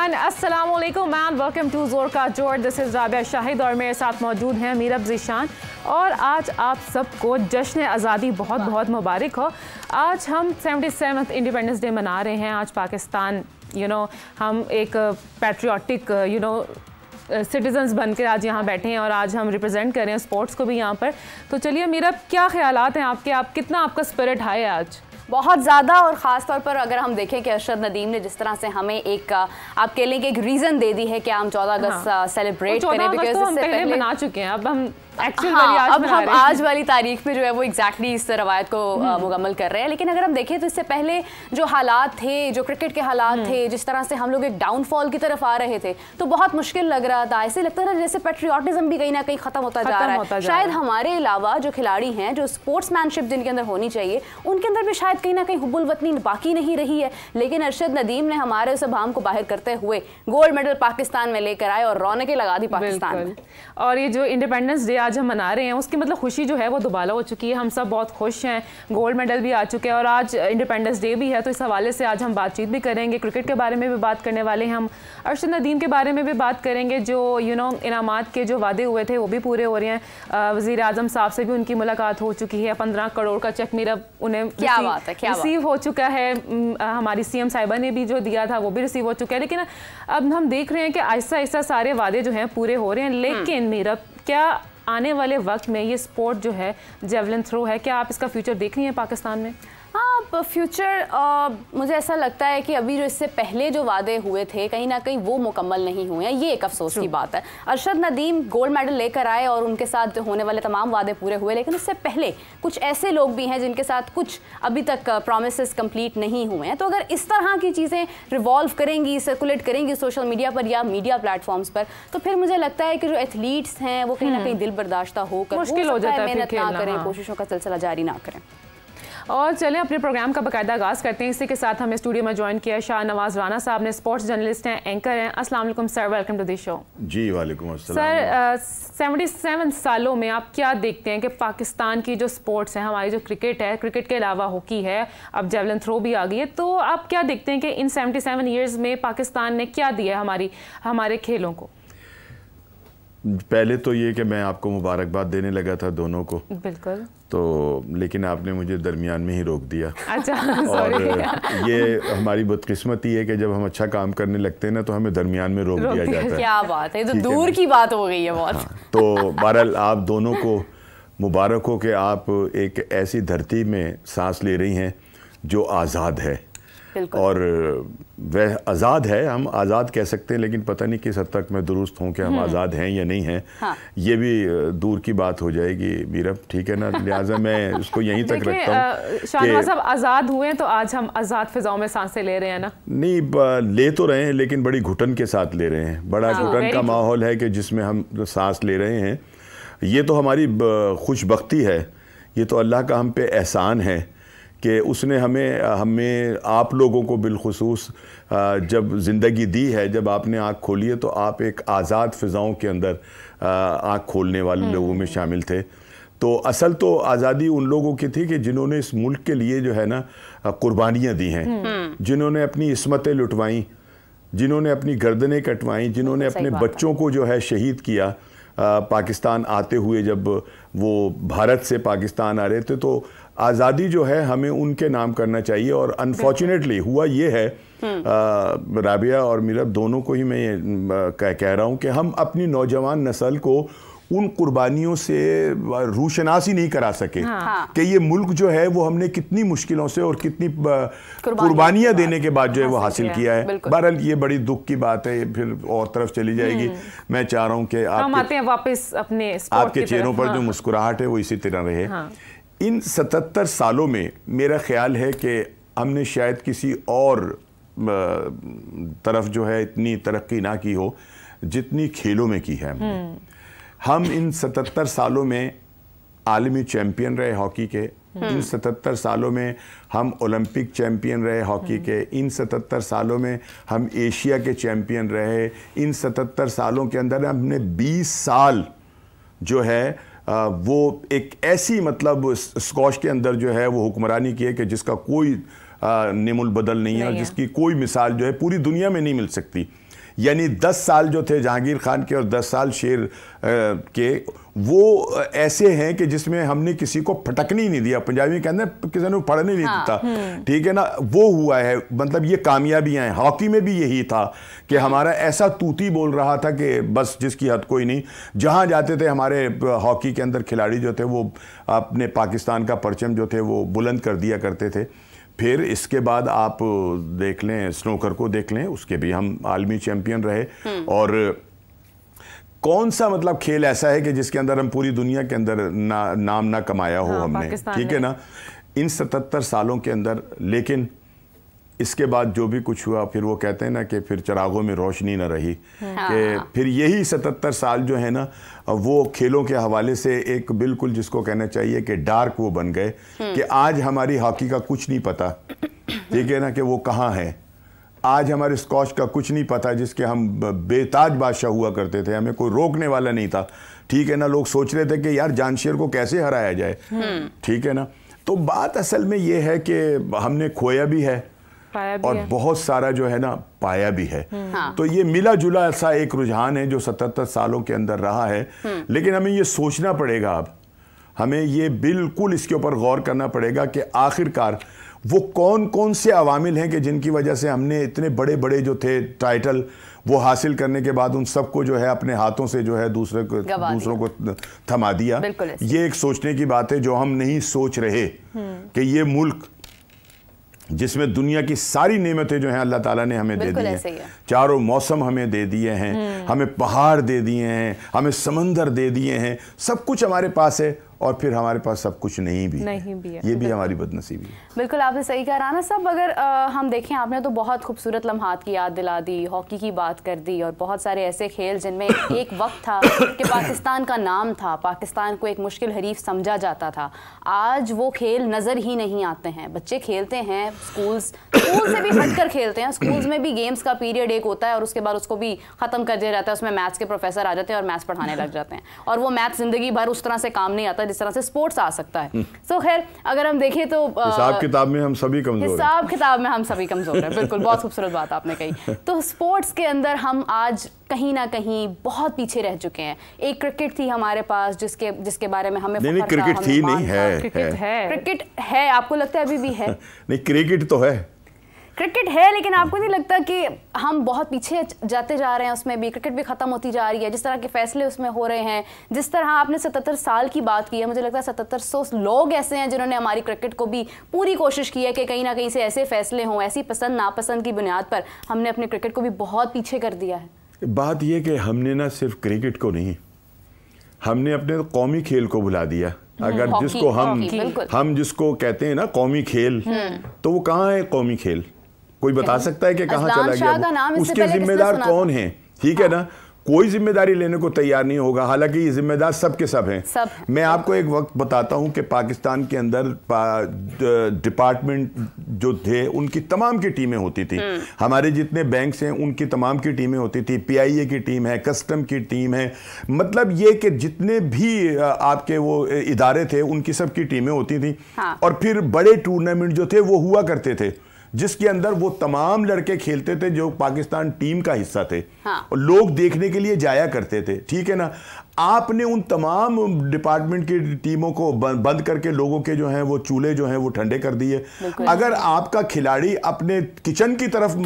Everyone, अस्सलाम वालेकुम man, welcome to जोर का जोर। दिस इज़ राबिया शाहिद और मेरे साथ मौजूद हैं मीरब ज़ीशान। और आज आप सबको जश्न आज़ादी बहुत बहुत मुबारक हो। आज हम 77th इंडिपेंडेंस डे मना रहे हैं। आज पाकिस्तान हम एक पैट्रियाटिक सिटीजन्स बनकर आज यहाँ बैठे हैं और आज हम रिप्रेजेंट कर रहे हैं स्पोर्ट्स को भी यहाँ पर। तो चलिए मीरब, क्या ख्यालात हैं आपके? कितना आपका स्पिरिट हाई है आज? बहुत ज़्यादा। और ख़ास तौर पर अगर हम देखें कि अरशद नदीम ने जिस तरह से हमें एक आप कह लें कि एक रीज़न दे दी है कि हम 14 अगस्त सेलिब्रेट करें, बिकॉज़ हम पहले मना चुके हैं, अब हम अब हम आज वाली तारीख में जो है वो एग्जैक्टली इस रवायत को मुकम्मल कर रहे हैं। लेकिन अगर हम देखें तो इससे पहले जो हालात थे, जो क्रिकेट के हालात थे, जिस तरह से हम लोग एक डाउनफॉल की तरफ आ रहे थे, तो बहुत मुश्किल लग रहा था। ऐसे लगता था जैसे पैट्रियाटिज्म भी कहीं ना कहीं खत्म होता जा रहा है। शायद हमारे अलावा जो खिलाड़ी हैं, जो स्पोर्ट्समैनशिप जिनके अंदर होनी चाहिए, उनके अंदर भी शायद कहीं ना कहीं हुब्बुल वतनी बाकी नहीं रही है। लेकिन अरशद नदीम ने हमारे उस भाम को बाहर करते हुए गोल्ड मेडल पाकिस्तान में लेकर आए और रौनकें लगा दी पाकिस्तान में। और ये जो इंडिपेंडेंस डे आज हम मना रहे हैं, उसकी मतलब खुशी जो है वो दुबाला हो चुकी है। हम सब बहुत खुश हैं, गोल्ड मेडल भी आ चुके हैं और आज इंडिपेंडेंस डे भी है। तो इस हवाले से आज हम बातचीत भी करेंगे, क्रिकेट के बारे में भी बात करने वाले हैं, हम अरशद नदीम के बारे में भी बात करेंगे। जो इनामात के जो वादे हुए थे वो भी पूरे हो रहे हैं। वज़ीर आज़म साहब से भी उनकी मुलाकात हो चुकी है। 15 करोड़ का चेक मेरा उन्हें रिसीव हो चुका है। हमारी CM साहिबा ने भी जो दिया था वो भी रिसीव हो चुका है। लेकिन अब हम देख रहे हैं कि आहिस्ता आहिस्ता सारे वादे जो हैं पूरे हो रहे हैं। लेकिन मेरा क्या आने वाले वक्त में ये स्पोर्ट जो है, जेवलिन थ्रो है, क्या आप इसका फ्यूचर देख रही हैं पाकिस्तान में? हाँ, फ्यूचर मुझे ऐसा लगता है कि अभी जो इससे पहले जो वादे हुए थे कहीं ना कहीं वो मुकम्मल नहीं हुए हैं। ये एक अफसोस की बात है। अरशद नदीम गोल्ड मेडल लेकर आए और उनके साथ होने वाले तमाम वादे पूरे हुए, लेकिन उससे पहले कुछ ऐसे लोग भी हैं जिनके साथ कुछ अभी तक प्रॉमिसेस कंप्लीट नहीं हुए हैं। तो अगर इस तरह की चीज़ें रिवॉल्व करेंगी, सर्कुलेट करेंगी सोशल मीडिया पर या मीडिया प्लेटफॉर्म्स पर, तो फिर मुझे लगता है कि जो एथलीट्स हैं वो कहीं ना कहीं दिल बर्दाश्ता होकर मुश्किल हो जाता है, मेहनत ना करें, कोशिशों का सिलसिला जारी ना करें। और चलें अपने प्रोग्राम का बाकायदा आगाज़ करते हैं। इसी के साथ हमें स्टूडियो में ज्वाइन किया शाह नवाज राना साहब ने, स्पोर्ट्स जर्नलिस्ट हैं, एंकर हैं। अस्सलाम वालेकुम sir, welcome to the show. जी वालेकुम अस्सलाम। सर, 77 सालों में आप क्या देखते हैं कि पाकिस्तान की जो स्पोर्ट्स है, हमारी जो क्रिकेट है, क्रिकेट के अलावा हॉकी है, अब जेवलिन थ्रो भी आ गई है, तो आप क्या देखते हैं कि इन 77 ईयर्स में पाकिस्तान ने क्या दिया है हमारे खेलों को? पहले तो ये कि मैं आपको मुबारकबाद देने लगा था दोनों को, बिल्कुल, तो लेकिन आपने मुझे दरमियान में ही रोक दिया। अच्छा, और ये हमारी बदकिस्मती है कि जब हम अच्छा काम करने लगते हैं ना तो हमें दरमियान में रोक दिया जाता है। क्या बात है, तो दूर की बात हो गई है बहुत। हाँ, तो बहरहाल आप दोनों को मुबारक हो कि आप एक ऐसी धरती में सांस ले रही हैं जो आज़ाद है। और वह आज़ाद है, हम आज़ाद कह सकते हैं, लेकिन पता नहीं किस हद तक मैं दुरुस्त हूँ कि हम आज़ाद हैं या नहीं हैं। हाँ। ये भी दूर की बात हो जाएगी मीरब, ठीक है ना? लिहाजा मैं उसको यहीं तक रखता हूँ। शाहनवाज साहब आज़ाद हुए हैं तो आज हम आज़ाद फिजाओं में सांसें ले रहे हैं ना? नहीं, ले तो रहे हैं लेकिन बड़ी घुटन के साथ ले रहे हैं। बड़ा घुटन का माहौल है कि जिसमें हम सांस ले रहे हैं। ये तो हमारी खुशबख्ती है, ये तो अल्लाह का हम पे एहसान है कि उसने हमें आप लोगों को बिलखुसूस जब ज़िंदगी दी है, जब आपने आँख खोली है तो आप एक आज़ाद फ़िज़ाओं के अंदर आँख खोलने वाले लोगों में शामिल थे। तो असल तो आज़ादी उन लोगों की थी कि जिन्होंने इस मुल्क के लिए जो है ना कुर्बानियाँ दी हैं, जिन्होंने अपनी इस्मतें लुटवाईं, जिन्होंने अपनी गर्दनें कटवाईं, जिन्होंने अपने बच्चों को जो है शहीद किया। पाकिस्तान आते हुए जब वो भारत से पाकिस्तान आ रहे थे, तो आज़ादी जो है हमें उनके नाम करना चाहिए। और अनफॉर्चुनेटली हुआ ये है, राबिया और मीरब दोनों को ही मैं कह रहा हूँ कि हम अपनी नौजवान नस्ल को उन कुर्बानियों से रूशनासी नहीं करा सके। हाँ। कि ये मुल्क जो है वो हमने कितनी मुश्किलों से और कितनी कुर्बानियाँ देने के बाद जो है वो हासिल किया है। बहरहाल ये बड़ी दुख की बात है, फिर और तरफ चली जाएगी। मैं चाह रहा हूँ कि आपके चेहरों पर जो मुस्कुराहट है वो इसी तरह रहे। इन 77 सालों में मेरा ख्याल है कि हमने शायद किसी और तरफ जो है इतनी तरक्की ना की हो जितनी खेलों में की है हमने। हम इन 77 सालों में आलमी चैम्पियन रहे हॉकी के, इन 77 सालों में हम ओलंपिक चैम्पियन रहे हॉकी के, इन 77 सालों में हम एशिया के चैम्पियन रहे, इन 77 सालों के अंदर हमने 20 साल जो है वो एक ऐसी मतलब स्कॉश के अंदर जो है वो हुक्मरानी की है कि जिसका कोई निमुल बदल नहीं है और जिसकी कोई मिसाल जो है पूरी दुनिया में नहीं मिल सकती। यानी 10 साल जो थे जहांगीर खान के और 10 साल शेर के, वो ऐसे हैं कि जिसमें हमने किसी को फटकने ही नहीं दिया, पंजाबी के अंदर किसी ने पढ़ने नहीं देता, ठीक है ना, वो हुआ है। मतलब ये कामयाबियां हैं। हॉकी में भी यही था कि हमारा ऐसा तूती बोल रहा था कि बस जिसकी हद कोई नहीं। जहां जाते थे हमारे हॉकी के अंदर खिलाड़ी जो थे वो अपने पाकिस्तान का परचम जो थे वो बुलंद कर दिया करते थे। फिर इसके बाद आप देख लें, स्नूकर को देख लें, उसके भी हम आलमी चैंपियन रहे। और कौन सा मतलब खेल ऐसा है कि जिसके अंदर हम पूरी दुनिया के अंदर नाम ना कमाया हो हमने, ठीक है ना, इन 77 सालों के अंदर। लेकिन इसके बाद जो भी कुछ हुआ, फिर वो कहते हैं ना कि फिर चिरागों में रोशनी ना रही, कि फिर यही 77 साल जो है ना वो खेलों के हवाले से एक बिल्कुल जिसको कहना चाहिए कि डार्क वो बन गए, कि आज हमारी हॉकी का कुछ नहीं पता, ठीक है ना, कि वो कहाँ है। आज हमारे स्कॉच का कुछ नहीं पता, जिसके हम बेताज बादशाह हुआ करते थे, हमें कोई रोकने वाला नहीं था, ठीक है ना। लोग सोच रहे थे कि यार जानशेर को कैसे हराया जाए, ठीक है ना। तो बात असल में ये है कि हमने खोया भी है और बहुत सारा जो है ना पाया भी है। तो ये मिला जुला ऐसा एक रुझान है जो 77 सालों के अंदर रहा है। लेकिन हमें ये सोचना पड़ेगा, अब हमें ये बिल्कुल इसके ऊपर गौर करना पड़ेगा कि आखिरकार वो कौन कौन से अवामिल हैं कि जिनकी वजह से हमने इतने बड़े बड़े जो थे टाइटल वो हासिल करने के बाद उन सबको जो है अपने हाथों से जो है दूसरों को थमा दिया। ये एक सोचने की बात है जो हम नहीं सोच रहे कि ये मुल्क जिसमें दुनिया की सारी नेमतें जो हैं अल्लाह ताला ने हमें दे दी हैं, चारों मौसम हमें दे दिए हैं, हमें पहाड़ दे दिए हैं, हमें समंदर दे दिए हैं, सब कुछ हमारे पास है, और फिर हमारे पास सब कुछ नहीं भी है। ये भी हमारी बदनसीबी है। बिल्कुल आपने सही कहा राना साहब। अगर हम देखें, आपने तो बहुत खूबसूरत लम्हात की याद दिला दी, हॉकी की बात कर दी, और बहुत सारे ऐसे खेल जिनमें एक वक्त था कि पाकिस्तान का नाम था, पाकिस्तान को एक मुश्किल हरीफ समझा जाता था। आज वो खेल नज़र ही नहीं आते हैं। बच्चे खेलते हैं, स्कूल से भी हटकर खेलते हैं। स्कूल्स में भी गेम्स का पीरियड एक होता है और उसके बाद उसको भी ख़त्म कर दिया जाता है। उसमें मैथ्स के प्रोफेसर आ जाते हैं और मैथ्स पढ़ाने लग जाते हैं, और वो मैथ्स ज़िंदगी भर उस तरह से काम नहीं आता जिस तरह से स्पोर्ट्स आ सकता है। सो खैर, अगर हम देखें तो हिसाब किताब में हम सभी कमजोर हैं। हिसाब किताब में हम सभी कमजोर हैं। बिल्कुल, बहुत खूबसूरत बात आपने कही। तो स्पोर्ट्स के अंदर हम आज कहीं ना कहीं बहुत पीछे रह चुके हैं। एक क्रिकेट थी हमारे पास जिसके बारे में हमें नहीं, क्रिकेट थी नहीं है, क्रिकेट है। आपको लगता है अभी भी है? नहीं, क्रिकेट तो है, क्रिकेट है, लेकिन आपको नहीं लगता कि हम बहुत पीछे जाते जा रहे हैं? उसमें भी क्रिकेट भी ख़त्म होती जा रही है, जिस तरह के फैसले उसमें हो रहे हैं। जिस तरह आपने 77 साल की बात की है, मुझे लगता है 7700 लोग ऐसे हैं जिन्होंने हमारी क्रिकेट को भी पूरी कोशिश की है कि कहीं ना कहीं से ऐसे फैसले हों, ऐसी पसंद नापसंद की बुनियाद पर हमने अपने क्रिकेट को भी बहुत पीछे कर दिया है। बात यह कि हमने ना सिर्फ क्रिकेट को नहीं, हमने अपने कौमी खेल को भुला दिया। अगर जिसको हम जिसको कहते हैं ना कौमी खेल, तो वो कहाँ है कौमी खेल? कोई बता सकता है कि कहाँ चला गया? उसके जिम्मेदार कौन है? ठीक है ना, कोई जिम्मेदारी लेने को तैयार नहीं होगा। हालांकि ये जिम्मेदार सब के सब हैं। मैं आपको एक वक्त बताता हूं कि पाकिस्तान के अंदर डिपार्टमेंट जो थे उनकी तमाम की टीमें होती थी। हमारे जितने बैंक्स हैं उनकी तमाम की टीमें होती थी। PIA की टीम है, कस्टम की टीम है, मतलब ये कि जितने भी आपके वो इदारे थे उनकी सब की टीमें होती थी। और फिर बड़े टूर्नामेंट जो थे वो हुआ करते थे जिसके अंदर वो तमाम लड़के खेलते थे जो पाकिस्तान टीम का हिस्सा थे। और लोग देखने के लिए जाया करते थे, ठीक है ना। आपने उन तमाम डिपार्टमेंट की टीमों को बंद करके लोगों के जो हैं वो चूल्हे जो हैं वो ठंडे कर दिए। अगर आपका खिलाड़ी अपने किचन की तरफ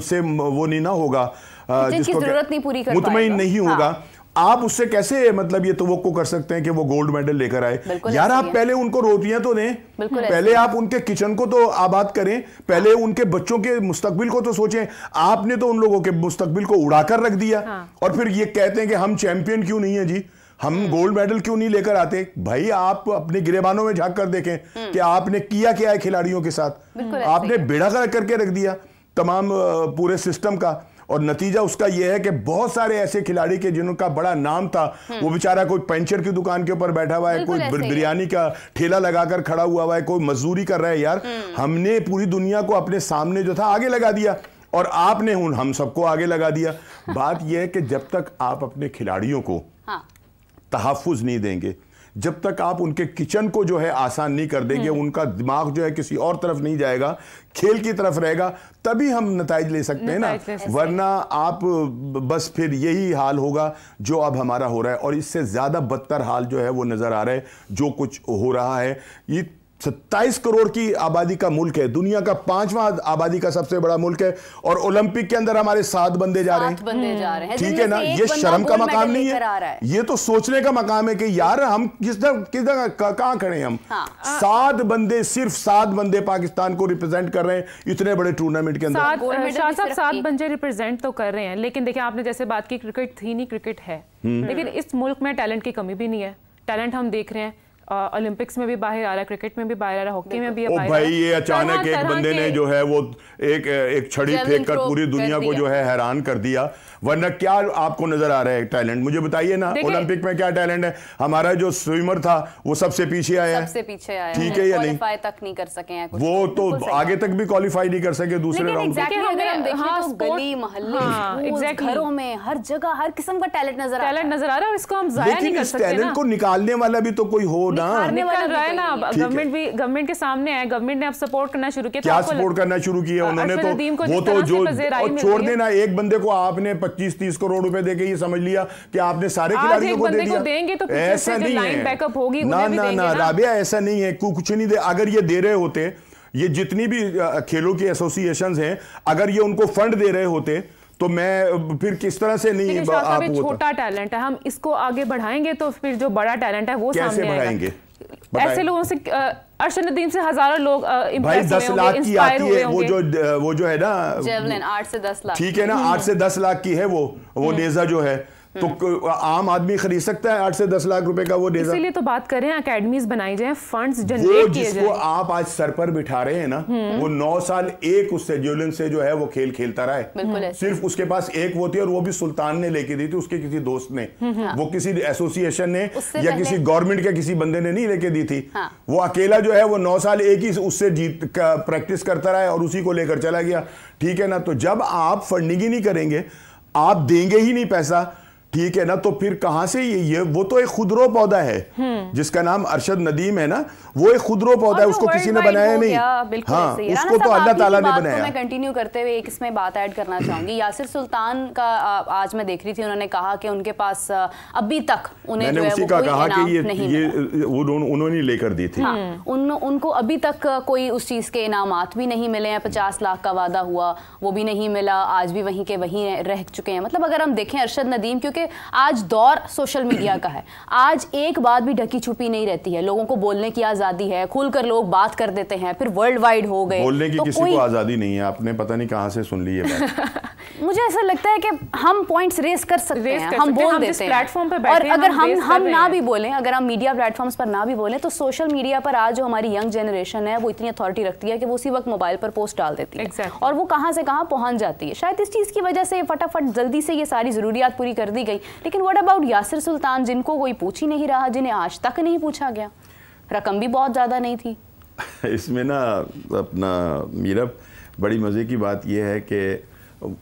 से वो नहीं ना होगा, जिसको जरूरत नहीं पूरी कर मुतमईन नहीं होगा, आप उससे कैसे मतलब ये तवक्को कर सकते हैं कि वो गोल्ड मेडल लेकर आए? यार आप पहले उनको रोटियां तो दें, पहले आप उनके किचन को तो आबाद करें, पहले उनके बच्चों के मुस्तकबिल को तो सोचें। आपने तो उन लोगों के मुस्तकबिल को उड़ाकर रख दिया। और फिर ये कहते हैं कि हम चैंपियन क्यों नहीं है जी, हम गोल्ड मेडल क्यों नहीं लेकर आते? भाई आप अपने गिरेबानों में झांक कर देखें कि आपने किया क्या है खिलाड़ियों के साथ। आपने बेड़ा गर्क करके रख दिया तमाम पूरे सिस्टम का। और नतीजा उसका यह है कि बहुत सारे ऐसे खिलाड़ी के जिनका बड़ा नाम था, वो बेचारा कोई पंचर की दुकान के ऊपर बैठा हुआ है, कोई बिरयानी का ठेला लगाकर खड़ा हुआ है, कोई मजदूरी कर रहा है। यार हमने पूरी दुनिया को अपने सामने जो था आगे लगा दिया, और आपने हम सबको आगे लगा दिया। बात यह है कि जब तक आप अपने खिलाड़ियों को तहफ़्फ़ुज़ नहीं देंगे, जब तक आप उनके किचन को जो है आसान नहीं कर देंगे, उनका दिमाग जो है किसी और तरफ नहीं जाएगा, खेल की तरफ रहेगा, तभी हम नताइज ले सकते हैं ना। वरना आप बस फिर यही हाल होगा जो अब हमारा हो रहा है, और इससे ज्यादा बदतर हाल जो है वो नजर आ रहा है जो कुछ हो रहा है। ये 27 करोड़ की आबादी का मुल्क है, दुनिया का 5वां आबादी का सबसे बड़ा मुल्क है, और ओलंपिक के अंदर हमारे 7 बंदे जा रहे हैं। ठीक है ना, ये शर्म का मकाम नहीं है, ये तो सोचने का मकाम है कि यार हम किस जगह कहां खड़े हैं हम। 7 बंदे, सिर्फ 7 बंदे पाकिस्तान को रिप्रेजेंट कर रहे हैं इतने बड़े टूर्नामेंट के अंदर। 7 बंदे रिप्रेजेंट तो कर रहे हैं, लेकिन देखिए आपने जैसे बात की, क्रिकेट थी नहीं, क्रिकेट है, लेकिन इस मुल्क में टैलेंट की कमी भी नहीं है। टैलेंट हम देख रहे हैं, ओलंपिक्स में भी बाहर आ रहा है, क्रिकेट में भी बाहर आ रहा है, हॉकी में भी बाहर। भाई ये अचानक एक बंदे ने जो है वो एक छड़ी फेंक कर पूरी दुनिया को जो है हैरान कर दिया। वरना क्या आपको नजर आ रहा है टैलेंट, मुझे बताइए ना। ओलंपिक में क्या टैलेंट है? हमारा जो स्विमर था वो सबसे पीछे आया है, ठीक है या नहीं? क्वालीफाई तक नहीं कर सके हैं, वो तो आगे तक भी क्वालीफाई नहीं कर सके दूसरे राउंड में। अगर हम देखें तो गली मोहल्ले, घरों में, हर जगह हर किस्म का टैलेंट नजर आ रहा है, और इसको हम जाया नहीं कर सकते। टैलेंट को निकालने वाला भी तो कोई हो ना। गवर्नमेंट के सामने है, गवर्नमेंट ने अब सपोर्ट करना शुरू किया। क्या सपोर्ट करना शुरू किया उन्होंने? तो वो तो जो छोड़ देना, एक बंदे को आपने 25-30 करोड़ रुपए देके ये समझ लिया कि आपने सारे खिलाड़ियों को दे दिया। तो ऐसा नहीं है, बैकअप होगी ना राबिया, ऐसा नहीं है, कुछ नहीं दे। अगर ये दे रहे होते, ये जितनी भी खेलों की एसोसिएशंस हैं, अगर ये उनको फंड दे रहे होते तो मैं फिर किस तरह से नहीं आप छोटा टैलेंट है, हम इसको आगे बढ़ाएंगे तो फिर जो बड़ा टैलेंट है वो कैसे बढ़ाएंगे? ऐसे लोगों से, अरशद नदीम से हज़ारों लोग भाई 10 लाख की आती है वो जो है ना जेवलिन, 8 से 10 लाख, ठीक है ना, 8 से 10 लाख की है वो नेजा जो है, तो आम आदमी खरीद सकता है 8 से 10 लाख रुपए का वो नेजा। इसीलिए तो बात कर रहे हैं, एकेडमीज बनाई जाए, फंड्स जनरेट किए जाए। जिसको आप आज सर पर बिठा रहे हैं ना, वो 9 साल एक उससे जेवलिन से जो है वो खेल खेलता रहा है। सिर्फ उसके पास एक वो थी, और वो भी सुल्तान ने लेके दी थी, उसके किसी दोस्त ने, वो किसी एसोसिएशन ने या किसी गवर्नमेंट के किसी बंदे ने नहीं लेके दी थी। वो अकेला जो है वो 9 साल एक ही उससे जीत प्रैक्टिस करता रहा है और उसी को लेकर चला गया। ठीक है ना, तो जब आप फंडिंग ही नहीं करेंगे, आप देंगे ही नहीं पैसा, ठीक है ना, तो फिर कहां से ये वो तो एक खुदरो पौधा है जिसका नाम अरशद नदीम है ना, वो एक खुदरो पौधा है, उसको किसी ने बनाया नहीं। हाँ, उसको तो अल्लाह ताला ने बनाया। मैं कंटिन्यू करते हुए एक इसमें बात ऐड करना चाहूंगी। यासिर सुल्तान का आज मैं देख रही थी, उन्होंने कहा कि उनके पास अभी तक उन्हें जो है वो कोई इनाम नहीं मिला, उन्होंने लेकर दी थी। उनको अभी तक कोई उस चीज के इनामात भी नहीं मिले हैं। 50 लाख का वादा हुआ, वो भी नहीं मिला, आज भी वहीं के वहीं रह चुके हैं। मतलब अगर हम देखें अरशद नदीम, क्योंकि आज दौर सोशल मीडिया का है, आज एक बात भी ढकी छुपी नहीं रहती है, लोगों को बोलने की आजादी है, खुलकर लोग बात कर देते हैं, फिर वर्ल्ड वाइड हो गए। बोलने की तो किसी को आजादी नहीं है, आपने पता नहीं कहां से सुन ली है बात। मुझे ऐसा लगता है कि हम पॉइंट्स रेस कर सकते हैं, हम बोल देते हैं प्लेटफॉर्म पर, और अगर हम ना भी बोलें, अगर हम मीडिया प्लेटफॉर्म्स पर ना भी बोलें, तो सोशल मीडिया पर आज जो हमारी यंग जनरेशन है वो इतनी अथॉरिटी रखती है कि वो उसी वक्त मोबाइल पर पोस्ट डाल देती है, और वो कहां से कहां पहुंच जाती है। शायद इस चीज की वजह से फटाफट जल्दी से ये सारी जरूरियात पूरी कर दी गई। लेकिन व्हाट अबाउट यासिर सुल्तान, जिनको कोई पूछ ही नहीं रहा, जिन्हें आज तक नहीं पूछा गया, रकम भी बहुत ज्यादा नहीं थी। इसमें ना अपना मीरा बड़ी मजे की बात यह है कि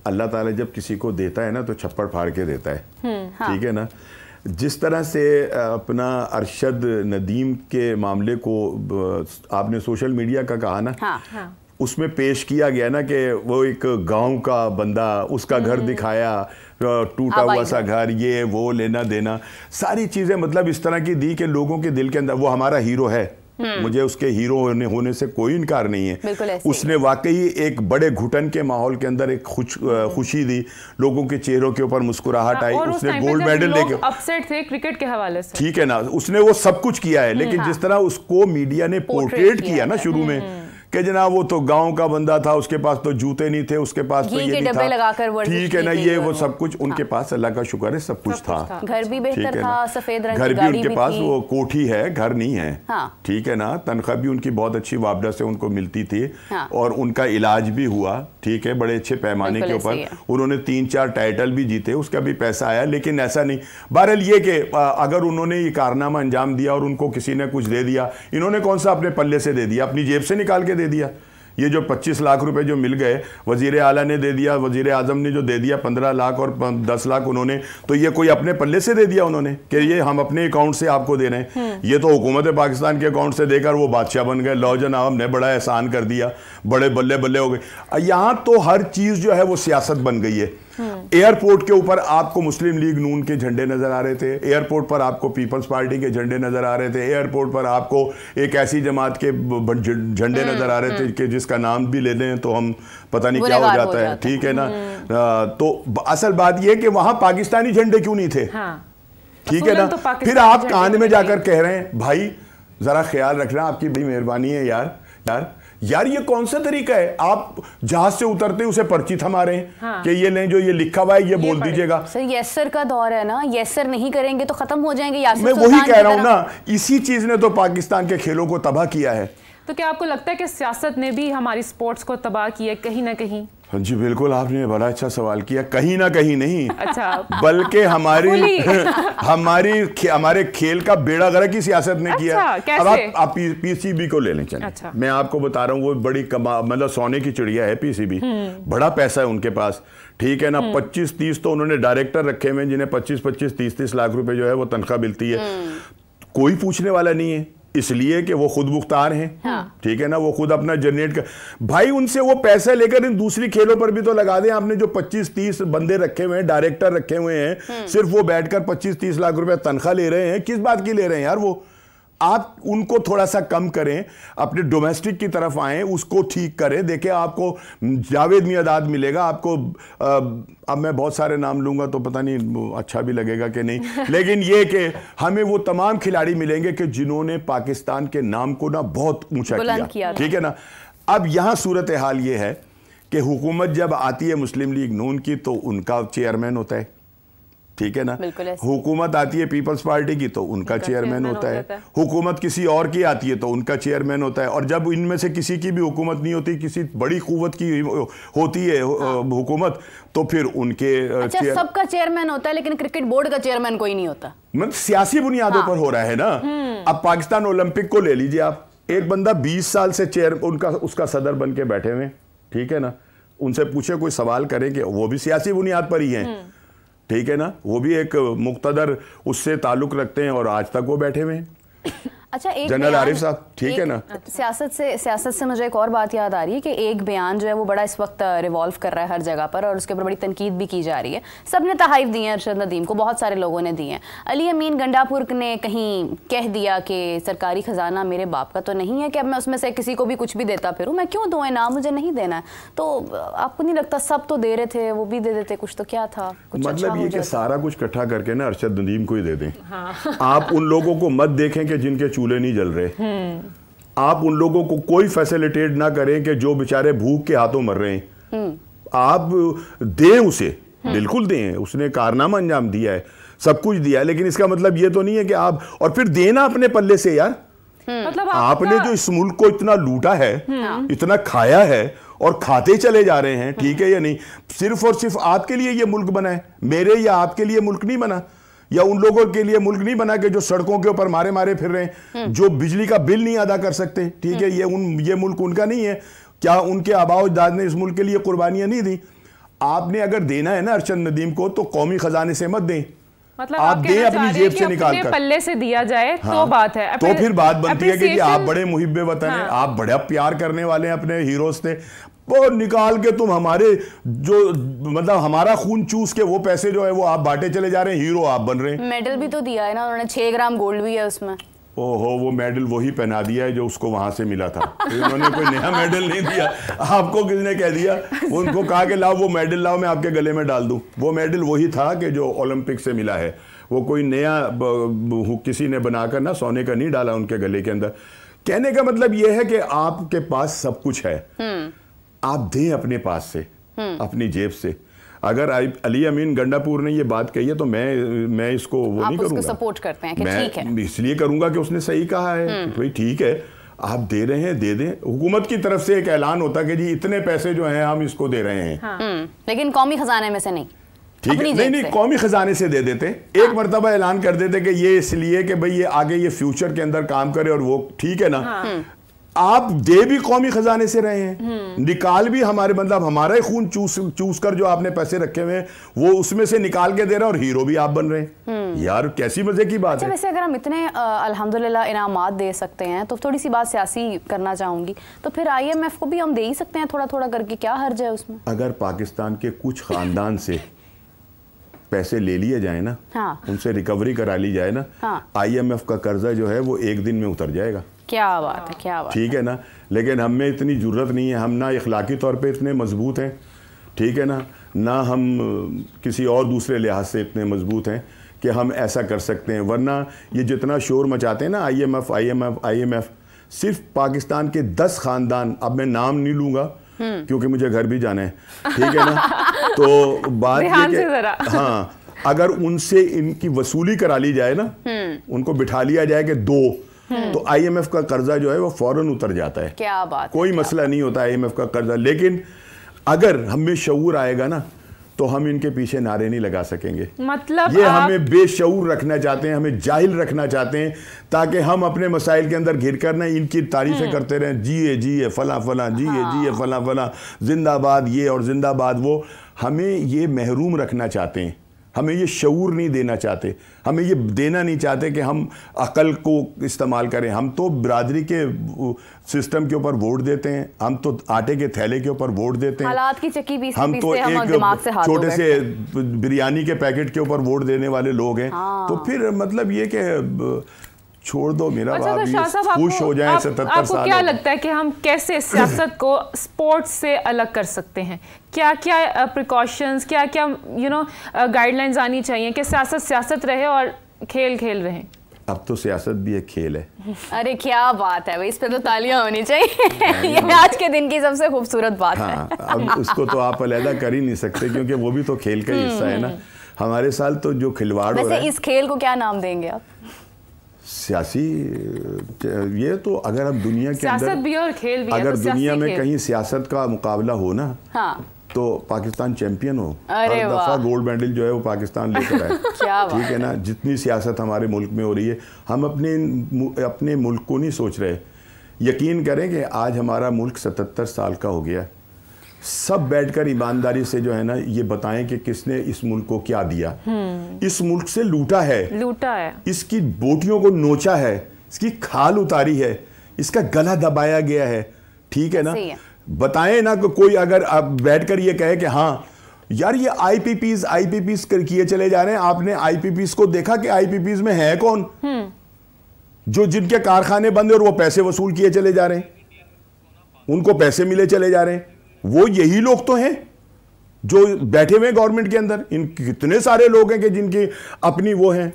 अल्लाह ताला जब किसी को देता है ना तो छप्पड़ फाड़ के देता है, ठीक है ना। जिस तरह से अपना अरशद नदीम के मामले को आपने सोशल मीडिया का कहा ना, उसमें पेश किया गया ना कि वो एक गांव का बंदा, उसका घर दिखाया, टूटा हुआ सा घर, ये वो लेना देना, सारी चीज़ें मतलब इस तरह की दी कि लोगों के दिल के अंदर वो हमारा हीरो है। मुझे उसके हीरो होने से कोई इनकार नहीं है। उसने वाकई एक बड़े घुटन के माहौल के अंदर एक खुशी दी, लोगों के चेहरों के ऊपर मुस्कुराहट आई, उसने गोल्ड मेडल लेके अपसेट थे क्रिकेट के हवाले से, ठीक है ना, उसने वो सब कुछ किया है। लेकिन जिस तरह उसको मीडिया ने पोर्ट्रेट किया ना शुरू में कि जनाब वो तो गांव का बंदा था, उसके पास तो जूते नहीं थे, उसके पास तो ये नहीं था, ठीक है ना, ये वो सब कुछ उनके पास अल्लाह का शुक्र है सब कुछ था, घर भी बेहतर था, सफेद रंग घर भी उनके पास, वो कोठी है, घर नहीं है, ठीक है ना, तनख्वाह भी उनकी बहुत अच्छी वापडा से उनको मिलती थी, और उनका इलाज भी हुआ, ठीक है, बड़े अच्छे पैमाने के ऊपर। उन्होंने 3-4 टाइटल भी जीते, उसका भी पैसा आया। लेकिन ऐसा नहीं, बहरहाल ये कि अगर उन्होंने ये कारनामा अंजाम दिया और उनको किसी ने कुछ दे दिया, इन्होंने कौन सा अपने पल्ले से दे दिया, अपनी जेब से निकाल के दे दिया। ये जो 25 लाख रुपए जो मिल गए, वजीर आला ने दे दिया, वजीर आजम ने जो दे दिया 15 लाख और 10 लाख उन्होंने, तो ये कोई अपने पल्ले से दे दिया उन्होंने कि ये हम अपने अकाउंट से आपको दे रहे हैं? ये तो हुकूमत पाकिस्तान के अकाउंट से देकर वो बादशाह बन गए, लो जनाब ने बड़ा एहसान कर दिया, बड़े बल्ले बल्ले हो गए। यहाँ तो हर चीज जो है वो सियासत बन गई है। एयरपोर्ट के ऊपर आपको मुस्लिम लीग नून के झंडे नजर आ रहे थे, एयरपोर्ट पर आपको पीपल्स पार्टी के झंडे नजर आ रहे थे, एयरपोर्ट पर आपको एक ऐसी जमात के झंडे नजर आ रहे थे कि जिसका नाम भी ले लें तो हम पता नहीं क्या हो जाता है, ठीक है ना। तो असल बात यह कि वहां पाकिस्तानी झंडे क्यों नहीं थे? ठीक है ना। फिर आप कान में जाकर कह रहे हैं भाई जरा ख्याल रखना, आपकी बड़ी मेहरबानी है यार ये कौन सा तरीका है? आप जहाज से उतरते उसे पर्ची थमा रहे हैं कि ये नहीं, जो ये लिखा हुआ है ये बोल दीजिएगा। सर यस सर का दौर है ना, यस सर नहीं करेंगे तो खत्म हो जाएंगे। मैं वही कह रहा हूं ना, इसी चीज ने तो पाकिस्तान के खेलों को तबाह किया है। तो क्या आपको लगता है कि सियासत ने भी हमारी स्पोर्ट्स को तबाह किया कहीं ना कहीं? जी बिल्कुल, आपने बड़ा अच्छा सवाल किया। कहीं ना कहीं नहीं, अच्छा, बल्कि हमारे खेल का बेड़ा गर्क की सियासत ने किया। कैसे? अब आप पीसीबी को ले लें। अच्छा। मैं आपको बता रहा हूँ, वो बड़ी मतलब सोने की चिड़िया है पीसीबी, बड़ा पैसा है उनके पास, ठीक है ना। 25-30 तो उन्होंने डायरेक्टर रखे हुए जिन्हें 25-25, 30-30 लाख रुपए जो है वो तनख्वाह मिलती है। कोई पूछने वाला नहीं है, इसलिए कि वो खुद मुख्तार हैं। ठीक है ना, वो खुद अपना जनरेट कर, भाई उनसे वो पैसा लेकर इन दूसरी खेलों पर भी तो लगा दें। आपने जो 25-30 बंदे रखे हुए हैं, डायरेक्टर रखे हुए हैं, सिर्फ वो बैठकर 25-30 लाख रुपए तनख्वाह ले रहे हैं। किस बात की ले रहे हैं यार? वो आप उनको थोड़ा सा कम करें, अपने डोमेस्टिक की तरफ आएं, उसको ठीक करें। देखिए आपको जावेद मियादाद मिलेगा, आपको अब मैं बहुत सारे नाम लूंगा तो पता नहीं अच्छा भी लगेगा कि नहीं, लेकिन ये कि हमें वो तमाम खिलाड़ी मिलेंगे कि जिन्होंने पाकिस्तान के नाम को ना बहुत ऊंचा किया, ठीक है ना। अब यहां सूरत हाल ये है कि हुकूमत जब आती है मुस्लिम लीग नून की तो उनका चेयरमैन होता है, ठीक है ना। हुकूमत आती है पीपल्स पार्टी की तो उनका चेयरमैन होता है। हुकूमत किसी और की आती है तो उनका चेयरमैन होता है। और जब इनमें से किसी की भी हुकूमत नहीं होती, किसी बड़ी कुव्वत की होती है हुकूमत, तो फिर उनके सबका चेयरमैन होता है, लेकिन क्रिकेट बोर्ड का चेयरमैन कोई नहीं होता। मतलब सियासी बुनियादों पर हो रहा है ना। अब पाकिस्तान ओलंपिक को ले लीजिए आप, एक बंदा 20 साल से उसका सदर बन के बैठे हुए, ठीक है ना। उनसे पूछे, कोई सवाल करें कि वो भी सियासी बुनियाद पर ही हैं, ठीक है ना। वो भी एक मुक्तदर उससे ताल्लुक रखते हैं और आज तक वो बैठे हुए हैं। अच्छा, एक जनरल आरिफ साहब, ठीक है ना। सियासत से मुझे एक और बात याद आ रही है कि एक बयान जो है वो बड़ा इस वक्त रिवॉल्व कर रहा है हर जगह पर, और उसके ऊपर बड़ी तनकीद भी की जा रही है। सबने तहाइफ दी है अरशद नदीम को, बहुत सारे लोगों ने दी हैं। अली अमीन गंडापुर ने कहीं कह दिया कि सरकारी खजाना मेरे बाप का तो नहीं है कि अब मैं उसमें से किसी को भी कुछ भी देता फिरूं, मैं क्यों दूं ना, मुझे नहीं देना है। तो आपको नहीं लगता सब तो दे रहे थे, वो भी दे देते कुछ, तो क्या था कुछ? मतलब ये कि सारा कुछ इकट्ठा करके ना अरशद नदीम को ही दे दें। आप उन लोगों को मत देखें कि जिनके चूल्हे नहीं जल रहे। आप उन लोगों को कोई फैसिलिटेट ना करें कि जो बेचारे भूख के हाथों मर रहे हैं। आप दें उसे, बिल्कुल दें, उसने कारनामा अंजाम दिया है, सब कुछ दिया है, लेकिन इसका मतलब ये तो नहीं है कि आप और फिर देना अपने पल्ले से यार। मतलब आपने जो इस मुल्क को इतना लूटा है, इतना खाया है और खाते चले जा रहे हैं, ठीक है या नहीं। सिर्फ और सिर्फ आपके लिए ये मुल्क बना है, मेरे या आपके लिए मुल्क नहीं बना, या उन लोगों के लिए मुल्क नहीं बना कि जो सड़कों के ऊपर मारे मारे फिर रहे हैं, जो बिजली का बिल नहीं अदा कर सकते, ठीक है। ये मुल्क उनका नहीं है क्या? उनके आबाओ अजदाद ने इस मुल्क के लिए कुर्बानियां नहीं दी? आपने अगर देना है ना अरशद नदीम को तो कौमी खजाने से मत दें, मतलब आप दें अपनी जेब से निकाल कर, पल्ले से दिया जाए। तो बात है, तो फिर बात बनती है कि आप बड़े मुहिब्बे वतन हैं, आप बड़ा प्यार करने वाले हैं अपने हीरोज से, वो निकाल के तुम हमारे जो मतलब हमारा खून चूस के वो पैसे जो है वो आप बांटे चले जा रहे हैं, हीरो आप बन रहे हैं। मेडल भी तो दिया है ना उन्होंने, 6 ग्राम गोल्ड भी है उसमें। ओहो, वो मेडल वही पहना दिया है जो उसको वहां से मिला था। उन्होंने कोई नया मेडल नहीं दिया। आपको किसने कह दिया? उनको कहा कि लाओ वो मेडल लाओ, मैं आपके गले में डाल दूं। वो मेडल वही था कि जो ओलंपिक से मिला है, वो कोई नया किसी ने बनाकर ना सोने का नहीं डाला उनके गले के अंदर। कहने का मतलब ये है कि आपके पास सब कुछ है, आप दें अपने पास से, अपनी जेब से। अगर अली अमीन गंडापुर ने ये बात कही है तो मैं इसको वो नहीं करूंगा, सपोर्ट करते हैं कि ठीक है, मैं इसलिए करूंगा कि उसने सही कहा है कि भाई ठीक है, आप दे रहे हैं दे दें। हुकूमत की तरफ से एक ऐलान होता कि जी इतने पैसे जो हैं हम इसको दे रहे हैं, लेकिन कौमी खजाने में से नहीं, ठीक है। नहीं, कौमी खजाने से दे देते, एक मरतबा ऐलान कर देते कि ये इसलिए कि भाई ये आगे ये फ्यूचर के अंदर काम करे और वो, ठीक है ना। आप दे भी कौमी खजाने से रहे हैं, निकाल भी हमारे, मतलब हमारा ही खून चूस कर जो आपने पैसे रखे हुए हैं वो उसमें से निकाल के दे रहे हैं और हीरो भी आप बन रहे हैं। यार कैसी मजे की बात है। वैसे अगर हम इतने अल्हम्दुलिल्लाह इनामात दे सकते हैं तो थोड़ी सी बात सियासी करना चाहूंगी, तो फिर IMF को भी हम दे ही सकते हैं थोड़ा थोड़ा करके, क्या हर्ज है उसमें? अगर पाकिस्तान के कुछ खानदान से पैसे ले लिए जाए ना, हाँ। उनसे रिकवरी करा ली जाए ना, हाँ। IMF का कर्जा जो है वो एक दिन में उतर जाएगा। क्या बात है, क्या बात। ठीक है ना, लेकिन हम में इतनी ज़रूरत नहीं है, हम ना इखलाकी तौर पे इतने मजबूत हैं, ठीक है ना हम किसी और दूसरे लिहाज से इतने मजबूत हैं कि हम ऐसा कर सकते हैं। वरना ये जितना शोर मचाते हैं ना IMF, सिर्फ पाकिस्तान के 10 खानदान, अब मैं नाम नहीं लूँगा क्योंकि मुझे घर भी जाना है, ठीक है ना, तो बात ये कि हाँ, अगर उनसे इनकी वसूली करा ली जाए ना, उनको बिठा लिया जाए कि दो, तो IMF का कर्जा जो है वो फौरन उतर जाता है। क्या बात, कोई मसला नहीं होता IMF का कर्जा। लेकिन अगर हमें शऊर आएगा ना तो हम इनके पीछे नारे नहीं लगा सकेंगे। मतलब ये हमें बेशऊर रखना चाहते हैं, हमें जाहिल रखना चाहते हैं, ताकि हम अपने मसाइल के अंदर घिर कर ना इनकी तारीफें करते रहें, जिए फला फला, जिए फला फला, जिंदाबाद ये और जिंदाबाद वो। हमें ये महरूम रखना चाहते हैं, हमें ये शऊर नहीं देना चाहते, हमें ये देना नहीं चाहते कि हम अकल को इस्तेमाल करें। हम तो बिरादरी के सिस्टम के ऊपर वोट देते हैं, हम तो आटे के थैले के ऊपर वोट देते हैं, हालात की चक्की पीसते हम तो एक छोटे से बिरयानी के पैकेट के ऊपर वोट देने वाले लोग हैं। तो फिर मतलब ये कि छोड़ दो मेरा बाप, खुश हो जाए 77 साल। क्या लगता है कि हम कैसे सियासत को स्पोर्ट्स से अलग कर सकते हैं? क्या क्या प्रिकॉशंस, क्या क्या गाइडलाइंस आनी चाहिए कि सियासत रहे और खेल रहे? अब तो सियासत भी एक खेल है। अरे क्या बात है भाई, इस पे तो तालियां होनी चाहिए। ये आज के दिन की सबसे खूबसूरत बात है। अब उसको तो आप अलग कर ही नहीं सकते क्योंकि वो भी तो खेल का हिस्सा है ना। हमारे साथ तो जो खिलवाड़ हो रहा है, इस खेल को क्या नाम देंगे आप? सियासी, ये तो अगर अब दुनिया के अंदर भी और खेल भी, अगर दुनिया में कहीं सियासत का मुकाबला हो ना, हाँ, तो पाकिस्तान चैंपियन हो। हर दफा गोल्ड मेडल जो है वो पाकिस्तान लेकर आए। ठीक है ना, जितनी सियासत हमारे मुल्क में हो रही है, हम अपने मुल्क को नहीं सोच रहे। यकीन करें कि आज हमारा मुल्क 77 साल का हो गया। सब बैठकर ईमानदारी से जो है ना ये बताएं कि किसने इस मुल्क को क्या दिया। इस मुल्क से लूटा है, इसकी बोटियों को नोचा है, इसकी खाल उतारी है, इसका गला दबाया गया है। ठीक है ना, बताएं ना कि कोई अगर आप बैठकर ये कहे कि हाँ यार ये IPPs किए चले जा रहे हैं। आपने IPPs को देखा कि IPPs में है कौन? जो जिनके कारखाने बंद है और वो पैसे वसूल किए चले जा रहे हैं, उनको पैसे मिले चले जा रहे हैं, वो यही लोग तो हैं जो बैठे हुए गवर्नमेंट के अंदर। इन कितने सारे लोग हैं कि जिनकी अपनी वो हैं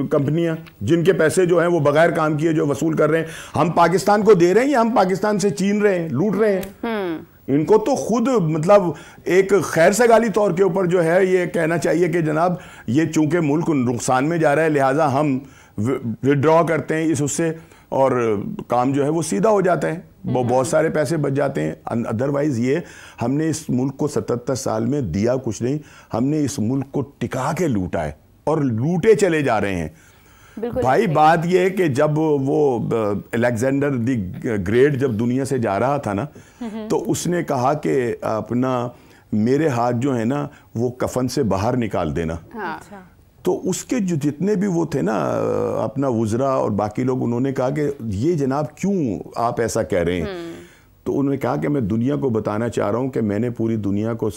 कंपनियां, जिनके पैसे जो हैं वो बगैर काम किए जो वसूल कर रहे हैं। हम पाकिस्तान को दे रहे हैं या हम पाकिस्तान से छीन रहे हैं, लूट रहे हैं? इनको तो खुद मतलब एक खैर सगाली तौर के ऊपर जो है ये कहना चाहिए कि जनाब ये चूंकि मुल्क नुकसान में जा रहा है लिहाजा हम विड्रॉ करते हैं इस उससे, और काम जो है वो सीधा हो जाता है, बहुत सारे पैसे बच जाते हैं। अदरवाइज ये हमने इस मुल्क को 77 साल में दिया कुछ नहीं, हमने इस मुल्क को टिका के लूटा है और लूटे चले जा रहे हैं। भाई बात ये है कि जब वो अलेक्जेंडर द ग्रेट जब दुनिया से जा रहा था ना, तो उसने कहा कि अपना मेरे हाथ जो है ना वो कफन से बाहर निकाल देना। हाँ। तो उसके जो जितने भी वो थे ना अपना वुज़रा और बाकी लोग, उन्होंने कहा कि ये जनाब क्यों आप ऐसा कह रहे हैं? तो उन्होंने कहा कि मैं दुनिया को बताना चाह रहा हूं कि मैंने पूरी दुनिया को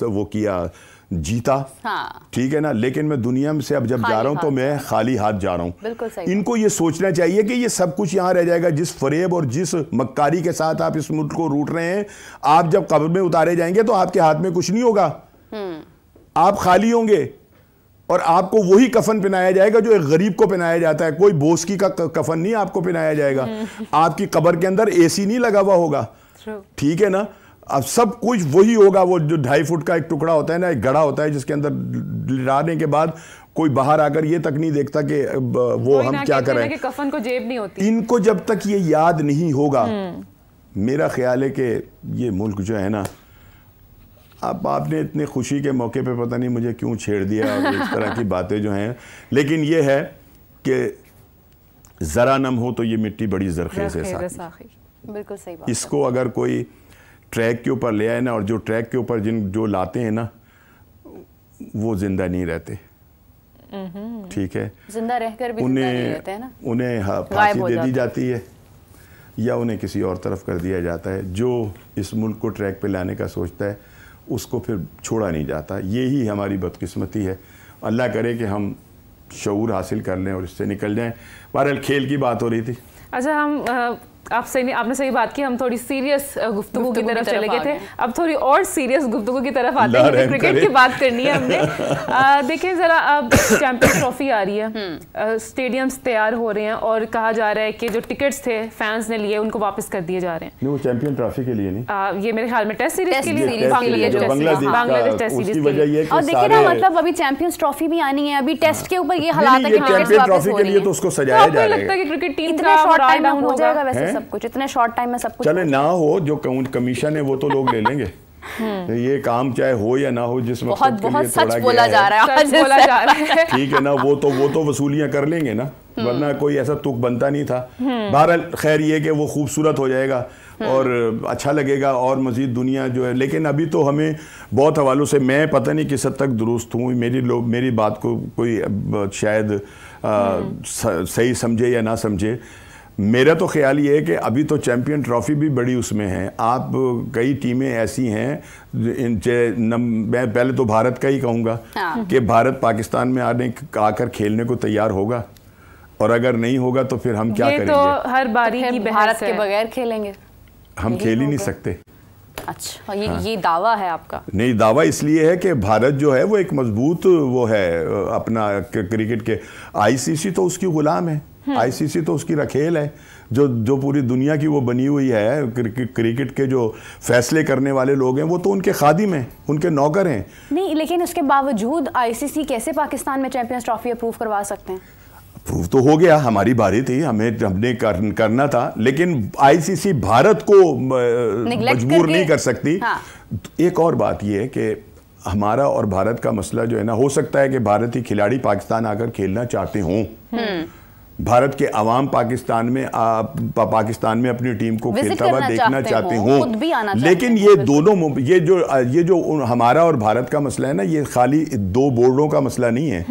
वो किया, जीता। हाँ। ठीक है ना, लेकिन मैं दुनिया में से अब जब जा रहा हूं तो मैं खाली हाथ जा रहा हूं। बिल्कुल सही। इनको ये सोचना चाहिए कि ये सब कुछ यहां रह जाएगा। जिस फरेब और जिस मक्कारी के साथ आप इस मुल्क को रूट रहे हैं, आप जब कब्र में उतारे जाएंगे तो आपके हाथ में कुछ नहीं होगा, आप खाली होंगे और आपको वही कफन पहनाया जाएगा जो एक गरीब को पहनाया जाता है। कोई बोस्की का कफन नहीं आपको पहनाया जाएगा। आपकी कब्र के अंदर AC नहीं लगा हुआ होगा। ठीक है ना, अब सब कुछ वही होगा। वो जो 2.5 फुट का एक टुकड़ा होता है ना, एक गड़ा होता है जिसके अंदर लिटाने के बाद कोई बाहर आकर ये तक नहीं देखता कि वो हम क्या कर रहे हैं। कफन को जेब नहीं होती। इनको जब तक ये याद नहीं होगा, मेरा ख्याल है कि ये मुल्क जो है ना, अब आपने इतने खुशी के मौके पे पता नहीं मुझे क्यों छेड़ दिया और इस तरह की बातें जो हैं, लेकिन ये है कि ज़रा नम हो तो ये मिट्टी बड़ी ज़रख़ेज़ है साकी। बिल्कुल सही बात। इसको अगर कोई ट्रैक के ऊपर ले आए ना, और जो ट्रैक के ऊपर जो लाते हैं ना वो ज़िंदा नहीं रहते, ठीक है, जिंदा रहकर भी जिंदा नहीं रहते हैं ना, उन्हें फांसी दे दी जाती है या उन्हें किसी और तरफ कर दिया जाता है। जो इस मुल्क को ट्रैक पे लाने का सोचता है उसको फिर छोड़ा नहीं जाता। यही हमारी बदकिस्मती है। अल्लाह करे कि हम शऊर हासिल कर लें और इससे निकल जाएं। बहरहाल खेल की बात हो रही थी। अच्छा, हम आपने सही बात की, हम थोड़ी सीरियस गुफ्तगू की तरफ चले गए थे, अब थोड़ी और सीरियस गुफ्तगू की तरफ आते हैं। क्रिकेट की बात करनी है हमने। देखिए ज़रा, अब चैंपियंस ट्रॉफी आ रही है, स्टेडियम्स तैयार हो रहे हैं और कहा जा रहा है कि जो टिकट्स थे फैंस ने लिए उनको वापस कर दिए जा रहे हैं। नहीं, वो चैंपियन ट्रॉफी के लिए नहीं, ये मेरे ख्याल में टेस्ट सीरीज के लिए, बांग्लादेश टेस्ट सीरीज के लिए। और देखिए ना, मतलब अभी चैंपियंस ट्रॉफी भी आनी है, अभी टेस्ट के ऊपर ये हालात है कि चैंपियन ट्रॉफी के लिए तो उसको सजाया जा रहा है। लगता है कि क्रिकेट टीम इतना शॉर्ट टाइम में हो जाएगा वैसे सब कुछ, इतने शॉर्ट टाइम में सब कुछ चले ना हो, जो कमीशन है वो तो लोग ले लेंगे। तो ये काम चाहे हो या ना हो, जिस मकसद के लिए सच बोला जा रहा है, ठीक है ना, वो तो वसूलियां कर लेंगे ना, वरना कोई ऐसा तुक बनता नहीं था। बहरहाल खैर ये कि वो खूबसूरत हो जाएगा और अच्छा लगेगा और मज़ीद दुनिया जो है। लेकिन अभी तो हमें बहुत हवालों से, मैं पता नहीं किस हद तक दुरुस्त हूँ, मेरी बात को कोई शायद सही समझे या ना समझे। मेरा तो ख्याल ये है कि अभी तो चैंपियन ट्रॉफी भी बड़ी उसमें है। आप कई टीमें ऐसी हैं, मैं पहले तो भारत का ही कहूँगा कि भारत पाकिस्तान में आकर खेलने को तैयार होगा, और अगर नहीं होगा तो फिर हम क्या करेंगे? तो हर बारी की भारत के बगैर खेलेंगे, हम खेल ही नहीं सकते। अच्छा, ये दावा है आपका? नहीं, दावा इसलिए है कि भारत जो है वो एक मजबूत वो है अपना क्रिकेट के। आईसीसी तो उसकी गुलाम है, आईसीसी तो उसकी रखेल है, जो पूरी दुनिया की वो बनी हुई है। क्रिकेट के जो फैसले करने वाले लोग हैं वो तो उनके खादिम हैं, उनके नौकर हैं। नहीं, लेकिन उसके बावजूद आईसीसी कैसे पाकिस्तान में चैंपियंस ट्रॉफी अप्रूव करवा सकते हैं? अप्रूव तो हो गया, हमारी बारी थी, हमने करना था, लेकिन आईसीसी भारत को मजबूर नहीं कर सकती। हाँ। एक और बात ये है कि हमारा और भारत का मसला जो है ना, हो सकता है कि भारतीय खिलाड़ी पाकिस्तान आकर खेलना चाहते हों, भारत के अवाम पाकिस्तान में अपनी टीम को खेलता हुआ देखना चाहते हों, लेकिन ये दोनों ये जो हमारा और भारत का मसला है ना, ये खाली दो बोर्डों का मसला नहीं है,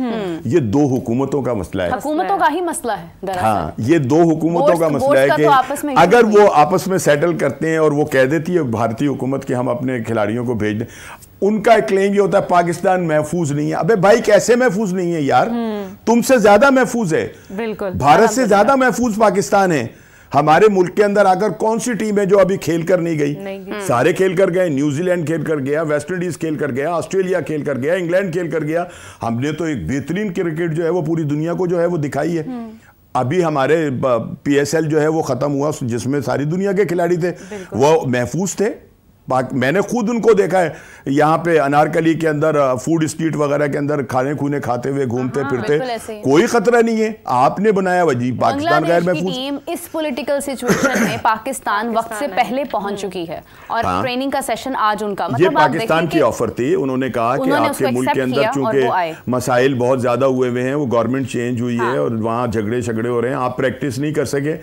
ये दो हुकूमतों का मसला है। हुकूमतों का ही मसला है दरअसल। हाँ, ये दो हुकूमतों का मसला है कि अगर वो आपस में सेटल करते हैं और वो कह देती है भारतीय हुकूमत कि हम अपने खिलाड़ियों को भेज दें, उनका क्लेम ये होता है पाकिस्तान महफूज नहीं है। अबे भाई, कैसे महफूज नहीं है यार? तुमसे ज्यादा महफूज है, बिल्कुल भारत से ज्यादा महफूज पाकिस्तान है। हमारे मुल्क के अंदर आकर कौन सी टीम है जो अभी खेल कर नहीं गई? सारे खेल कर गए। न्यूजीलैंड खेल कर गया, वेस्ट इंडीज खेल कर गया, ऑस्ट्रेलिया खेल कर गया, इंग्लैंड खेल कर गया। हमने तो एक बेहतरीन क्रिकेट जो है वो पूरी दुनिया को जो है वो दिखाई है। अभी हमारे PSL जो है वो खत्म हुआ, जिसमें सारी दुनिया के खिलाड़ी थे, वो महफूज थे। मैंने खुद उनको देखा है यहाँ पे अनारकली के अंदर, फूड स्ट्रीट वगैरह के अंदर खाने खूने खाते हुए घूमते फिरते, कोई खतरा नहीं है। आपने बनाया वजी पाकिस्तान गैर महफूज। टीम इस पॉलिटिकल सिचुएशन में पाकिस्तान वक्त से पहले पहुंच चुकी है और ट्रेनिंग का सेशन आज उनका, मतलब ये पाकिस्तान की ऑफर थी। उन्होंने कहा कि आपके मुल्क के अंदर चूंकि मसाइल बहुत ज्यादा हुए हुए हैं, वो गवर्नमेंट चेंज हुई है और वहाँ झगड़े हो रहे हैं, आप प्रैक्टिस नहीं कर सके,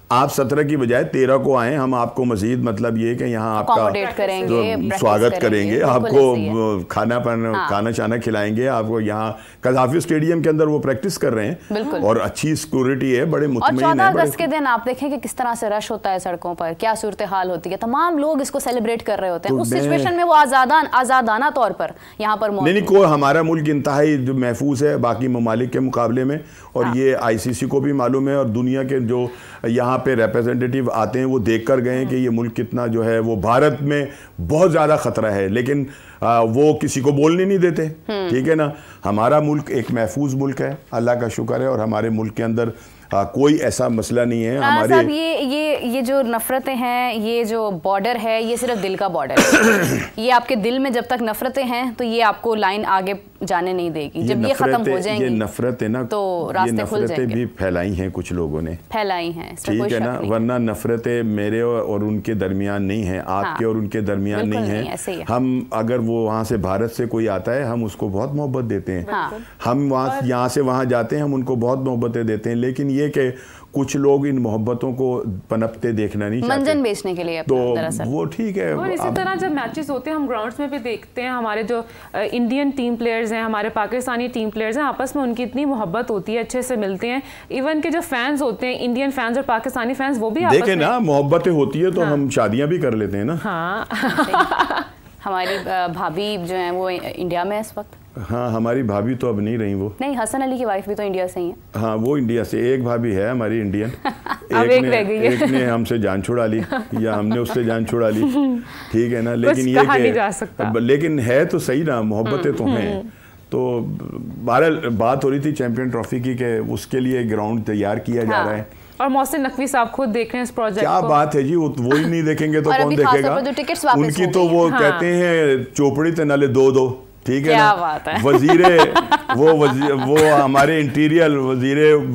आप 17 की बजाय 13 को आए, हम आपको मजीद मतलब ये कि यहाँ आपका स्वागत करेंगे, आपको खाना चाना खिलाएंगे, आपको यहाँ कज़ाफी स्टेडियम के अंदर वो प्रैक्टिस कर रहे हैं और अच्छी सिक्योरिटी है, बड़े मुतमईन हैं। 14 अगस्त के दिन आप देखें कि किस तरह से रश होता है सड़कों पर, क्या सूरत हाल होती है, तमाम लोग इसको सेलिब्रेट कर रहे होते हैं। उस सिचुएशन में वो आजादाना तौर पर यहाँ पर नहीं, कोई हमारा मुल्क इंतहाई जो महफूज है बाकी ममालिक के मुकाबले में, और ये ICC को भी मालूम है और दुनिया के जो यहाँ पे रिप्रेजेंटेटिव आते हैं वो देख कर गए कि ये मुल्क कितना जो है वो भारत में बहुत ज़्यादा ख़तरा है, लेकिन वो किसी को बोलने नहीं देते। ठीक है ना, हमारा मुल्क एक महफूज मुल्क है, अल्लाह का शुक्र है, और हमारे मुल्क के अंदर कोई ऐसा मसला नहीं है। हमारे ये जो नफरतें हैं, ये जो बॉर्डर है, ये सिर्फ दिल का बॉर्डर है। ये आपके दिल में जब तक नफरतें हैं तो ये आपको लाइन आगे जाने नहीं देगी। जब ये खत्म हो जाएंगी, ये नफरतें ना, तो रास्ते खुल जाएंगे। भी फैलाई हैं कुछ लोगों ने, फैलाई हैं, ठीक है ना, वरना नफरतें मेरे और उनके दरमियान नहीं है, आपके और उनके दरमियान नहीं है। हम अगर वो वहाँ से भारत से कोई आता है, हम उसको बहुत मोहब्बत देते हैं। हम यहाँ से वहाँ जाते हैं, हम उनको बहुत मोहब्बतें देते हैं, लेकिन ये कि कुछ लोग इन मोहब्बतों को पनपते देखना नहीं चाहते, मंजन बेचने के लिए तो वो ठीक है। और इसी तरह जब मैचेस होते हैं हम ग्राउंड्स में भी देखते हैं, हमारे जो इंडियन टीम प्लेयर्स हैं, हमारे पाकिस्तानी टीम प्लेयर्स हैं, आपस में उनकी इतनी मोहब्बत होती है, अच्छे से मिलते हैं। इवन के जो फैंस होते हैं, इंडियन फैंस और पाकिस्तानी फैंस, वो भी देखे ना, मोहब्बतें होती है तो हम शादियां भी कर लेते हैं ना। हाँ हमारी भाभी जो है वो इंडिया में है इस वक्त। हाँ, हमारी भाभी तो अब नहीं रही, वो नहीं, हसन अली की वाइफ भी तो इंडिया से ही है। हाँ, वो इंडिया से, एक भाभी है हमारी इंडियन एक ने हमसे जान छुड़ा ली या हमने उससे जान छुड़ा ली, ठीक है ना। लेकिन ये कि लेकिन है तो सही ना, मोहब्बतें तो हैं। तो बहरहाल बात हो रही थी चैंपियन ट्रॉफी की कि उसके लिए ग्राउंड तैयार किया जा रहा है, और मोहसिन नकवी साहब खुद देख रहे हैं इस प्रोजेक्ट क्या को। बात है जी, वो ही नहीं देखेंगे तो कौन देखेगा। उनकी तो वो कहते हैं चोपड़ी ते नाले दो, ठीक है ना। वो हमारे इंटीरियर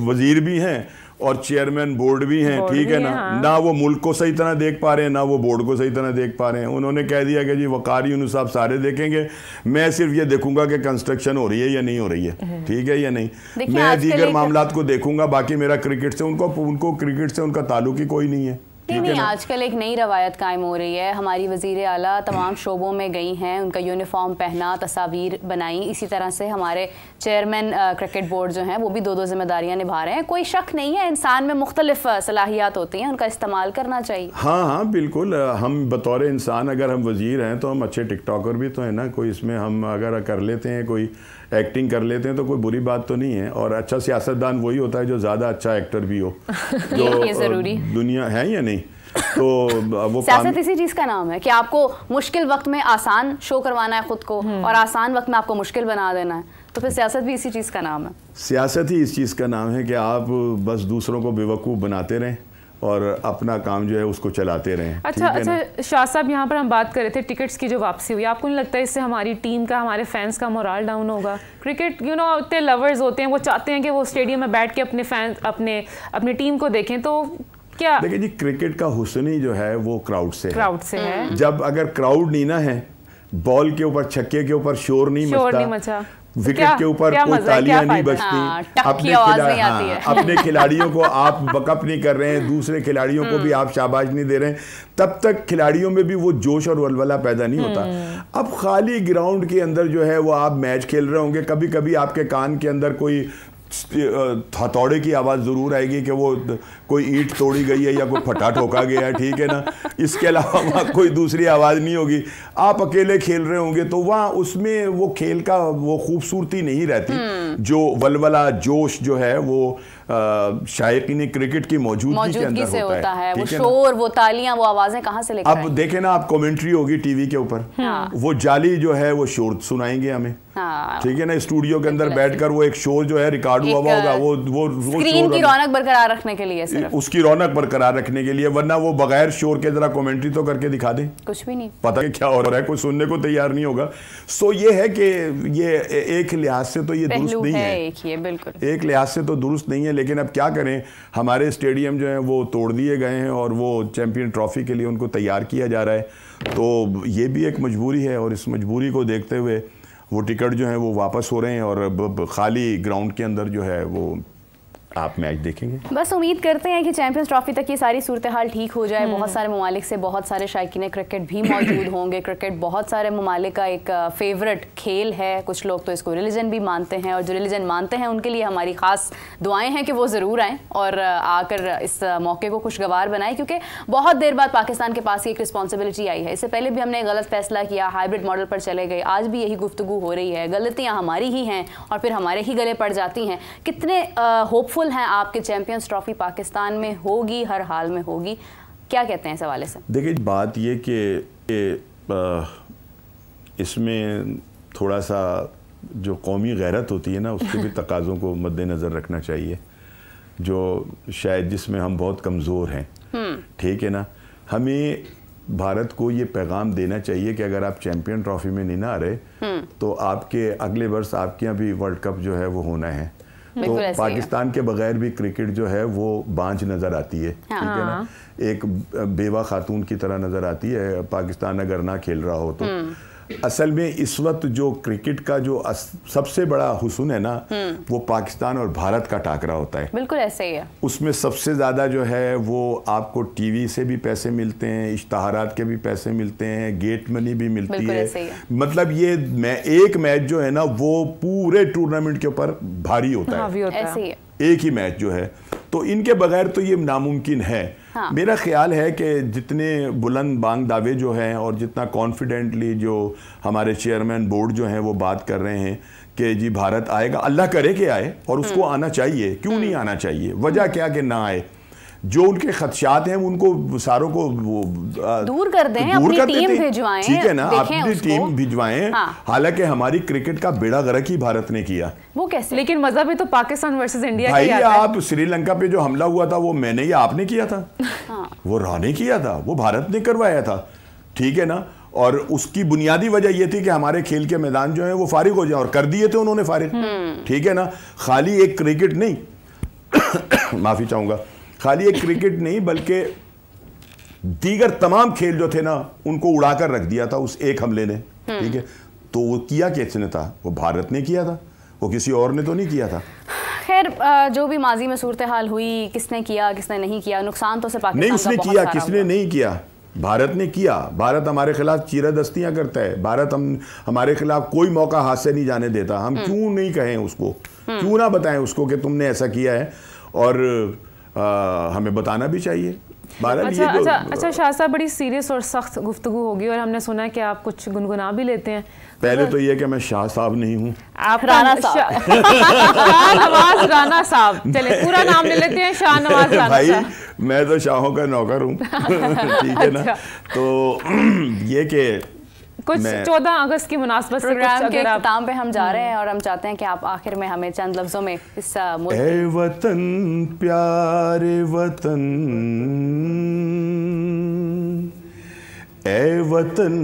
वजीर भी हैं और चेयरमैन बोर्ड भी हैं, ठीक है ना। ना वो मुल्क को सही तरह देख पा रहे हैं, ना वो बोर्ड को सही तरह देख पा रहे हैं। उन्होंने कह दिया कि जी वकार यूनुस साहब सारे देखेंगे, मैं सिर्फ ये देखूंगा कि कंस्ट्रक्शन हो रही है या नहीं हो रही है, ठीक है या नहीं। मैं दीगर मामलात को देखूंगा, बाकी मेरा क्रिकेट से उनको क्रिकेट से उनका ताल्लुक ही कोई नहीं है। नहीं, आजकल एक नई रवायत कायम हो रही है। हमारी वज़ीर आला तमाम शोबों में गई हैं, उनका यूनिफॉर्म पहना, तस्वीर बनाई। इसी तरह से हमारे चेयरमैन क्रिकेट बोर्ड जो हैं वो भी दो जिम्मेदारियां निभा रहे हैं। कोई शक नहीं है, इंसान में मुख्तलिफ सलाहियात होती हैं, उनका इस्तेमाल करना चाहिए। हाँ, बिल्कुल। हम बतौर इंसान अगर हम वज़ीर हैं तो हम अच्छे टिकटॉकर भी तो हैं ना, कोई इसमें हम अगर कर लेते हैं, कोई एक्टिंग कर लेते हैं तो कोई बुरी बात तो नहीं है। और अच्छा सियासतदान वही होता है जो ज़्यादा अच्छा एक्टर भी हो, जो ये ज़रूरी दुनिया है या नहीं। तो वो सियासत इसी चीज़ का नाम है कि आपको मुश्किल वक्त में आसान शो करवाना है खुद को, और आसान वक्त में आपको मुश्किल बना देना है। तो फिर सियासत भी इसी चीज़ का नाम है। सियासत ही इस चीज़ का नाम है कि आप बस दूसरों को बेवकूफ़ बनाते रहें और अपना काम जो है उसको चलाते रहें। अच्छा शाह साहब, यहाँ पर हम बात कर रहे थे टिकट्स की जो वापसी हुई, आपको नहीं लगता इससे हमारी टीम का, हमारे फैंस का मोराल डाउन होगा? क्रिकेट इतने लवर्स होते हैं, वो चाहते हैं कि वो स्टेडियम में बैठ के अपने फैंस अपनी टीम को देखें, तो क्या? देखिए जी, क्रिकेट का हुस्न ही जो है वो क्राउड से है। जब अगर क्राउड नहीं ना है, बॉल के ऊपर, छक्के के ऊपर शोर नहीं मचता, विकेट के ऊपर कोई तालियां नहीं बजती, अपने खिलाड़ियों को आप बकअप नहीं कर रहे हैं, दूसरे खिलाड़ियों को भी आप शाबाश नहीं दे रहे हैं, तब तक खिलाड़ियों में भी वो जोश और वलवला पैदा नहीं होता। अब खाली ग्राउंड के अंदर जो है वो आप मैच खेल रहे होंगे, कभी कभी आपके कान के अंदर कोई हथौड़े की आवाज़ ज़रूर आएगी कि वो कोई ईंट तोड़ी गई है या कोई फटा ठोका गया है, ठीक है ना। इसके अलावा वहाँ कोई दूसरी आवाज़ नहीं होगी, आप अकेले खेल रहे होंगे, तो वहाँ उसमें वो खेल का वो खूबसूरती नहीं रहती, जो वलवला जोश जो है वो शायकीन क्रिकेट की मौजूदगी के अंदर होता है। वो शोर, वो तालियां, वो आवाज़ें कहाँ से लेकर अब देखें ना, आप कमेंट्री होगी टीवी के ऊपर, वो जाली जो है वो शोर सुनाएंगे हमें, ठीक है ना। स्टूडियो के अंदर बैठकर वो एक शोर जो है रिकॉर्ड हुआ होगा, वो स्क्रीन की रौनक बरकरार रखने के लिए, सिर्फ उसकी रौनक बरकरार रखने के लिए, वरना वो बगैर शोर के जरा कमेंट्री तो करके दिखा दें, कुछ भी नहीं पता क्या हो रहा है, कोई सुनने को तैयार नहीं होगा। सो ये है कि ये एक लिहाज से तो ये दुरुस्त नहीं है, बिल्कुल एक लिहाज से तो दुरुस्त नहीं है। लेकिन अब क्या करें, हमारे स्टेडियम जो है वो तोड़ दिए गए हैं और वो चैंपियन ट्रॉफी के लिए उनको तैयार किया जा रहा है, तो ये भी एक मजबूरी है। और इस मजबूरी को देखते हुए वो टिकट जो है वो वापस हो रहे हैं और खाली ग्राउंड के अंदर जो है वो आप मैच देखेंगे। बस उम्मीद करते हैं कि चैंपियंस ट्रॉफी तक ये सारी सूरत हाल ठीक हो जाए। बहुत सारे ममालिक से बहुत सारे शायकीन क्रिकेट भी मौजूद होंगे। क्रिकेट बहुत सारे ममालिक का एक फेवरेट खेल है, कुछ लोग तो इसको रिलीजन भी मानते हैं, और जो रिलीजन मानते हैं उनके लिए हमारी ख़ास दुआएं हैं कि वो ज़रूर आएँ और आकर इस मौके को खुशगवार बनाएं, क्योंकि बहुत देर बाद पाकिस्तान के पास एक रिस्पॉन्सिबिलिटी आई है। इससे पहले भी हमने गलत फैसला किया, हाइब्रिड मॉडल पर चले गए, आज भी यही गुफ्तगू हो रही है, गलतियाँ हमारी ही हैं और फिर हमारे ही गले पड़ जाती हैं। कितने होपफुल हैं आपके चैंपियंस ट्रॉफी पाकिस्तान में होगी, हर हाल में होगी, क्या कहते हैं इस हवाले से? देखिए, बात ये कि इसमें थोड़ा सा जो कौमी गैरत होती है ना, उसके भी तकाज़ों को मद्देनज़र रखना चाहिए, जो शायद जिसमें हम बहुत कमज़ोर हैं, ठीक है ना। हमें भारत को ये पैगाम देना चाहिए कि अगर आप चैंपियन ट्रॉफी में नहीं ना आ रहे तो आपके अगले वर्ष आपके यहाँ भी वर्ल्ड कप जो है वो होना है। तो पाकिस्तान के बगैर भी क्रिकेट जो है वो बांझ नज़र आती है, ठीक है ना, एक बेवा खातून की तरह नज़र आती है पाकिस्तान अगर ना खेल रहा हो तो। असल में इस वक्त जो क्रिकेट का जो सबसे बड़ा हुस्न है ना, वो पाकिस्तान और भारत का टाकरा होता है। बिल्कुल ऐसे ही है। उसमें सबसे ज़्यादा जो है वो आपको टीवी से भी पैसे मिलते हैं, इश्तहारात के भी पैसे मिलते हैं, गेट मनी भी मिलती है। मतलब ये एक मैच जो है ना वो पूरे टूर्नामेंट के ऊपर भारी होता है, एक ही मैच जो है। तो इनके बगैर तो ये नामुमकिन है। हाँ। मेरा ख्याल है कि जितने बुलंद बांग दावे जो हैं और जितना कॉन्फिडेंटली जो हमारे चेयरमैन बोर्ड जो हैं वो बात कर रहे हैं कि जी भारत आएगा, अल्लाह करे कि आए, और उसको आना चाहिए। क्यों नहीं आना चाहिए? वजह क्या कि ना आए। जो उनके खदशात हैं उनको सारों को वो दूर कर दें, अपनी टीम भिजवाएं, ठीक है ना, अपनी टीम भिजवाएं। हाँ। हालांकि हमारी क्रिकेट का बेड़ा गर्क ही भारत ने किया। वो कैसे? लेकिन मजा भी तो पाकिस्तान वर्सेस इंडिया भाई, आप श्रीलंका पे जो हमला हुआ था वो मैंने या आपने किया था? हाँ। वो राह ने किया था, वो भारत ने करवाया था, ठीक है ना। और उसकी बुनियादी वजह यह थी कि हमारे खेल के मैदान जो है वो फारिग हो जाए, और कर दिए थे उन्होंने फारिग, ठीक है ना। खाली एक क्रिकेट नहीं माफी चाहूंगा, खाली एक क्रिकेट नहीं बल्कि दीगर तमाम खेल जो थे ना उनको उड़ाकर रख दिया था उस एक हमले ने, ठीक है। तो वो किया किसने था? वो भारत ने किया था, वो किसी और ने तो नहीं किया था। खैर, जो भी माजी में सूरत हाल हुई, किसने किया किसने नहीं किया, नुकसान तो सिर्फ पाकिस्तान नहीं, उसने किया, किसने नहीं किया? भारत ने किया। भारत हमारे खिलाफ चीरदस्तियां करता है। भारत हमारे खिलाफ कोई मौका हाथ से नहीं जाने देता। हम क्यों नहीं कहें उसको, क्यों ना बताएं उसको कि तुमने ऐसा किया है, और हमें बताना भी चाहिए। अच्छा शाह साहब, बड़ी सीरियस और सख्त गुफ्तगू होगी, और हमने सुना है कि आप कुछ गुनगुना भी लेते हैं। पहले तो ये कि मैं शाह साहब नहीं हूँ, आप राणा साहब। शाहनवाज राणा साहब, चले पूरा नाम ले लेते हैं, शाहनवाज राणा भाई साहब। मैं तो शाहों का नौकर हूँ ठीक है ना। तो ये कि कुछ 14 अगस्त की मुनासबत से प्रोग्राम के इख्तिताम पे हम जा रहे हैं, और हम चाहते हैं कि आप आखिर में हमें चंद लफ्जों में इस ए वतन प्यारे वतन, ए वतन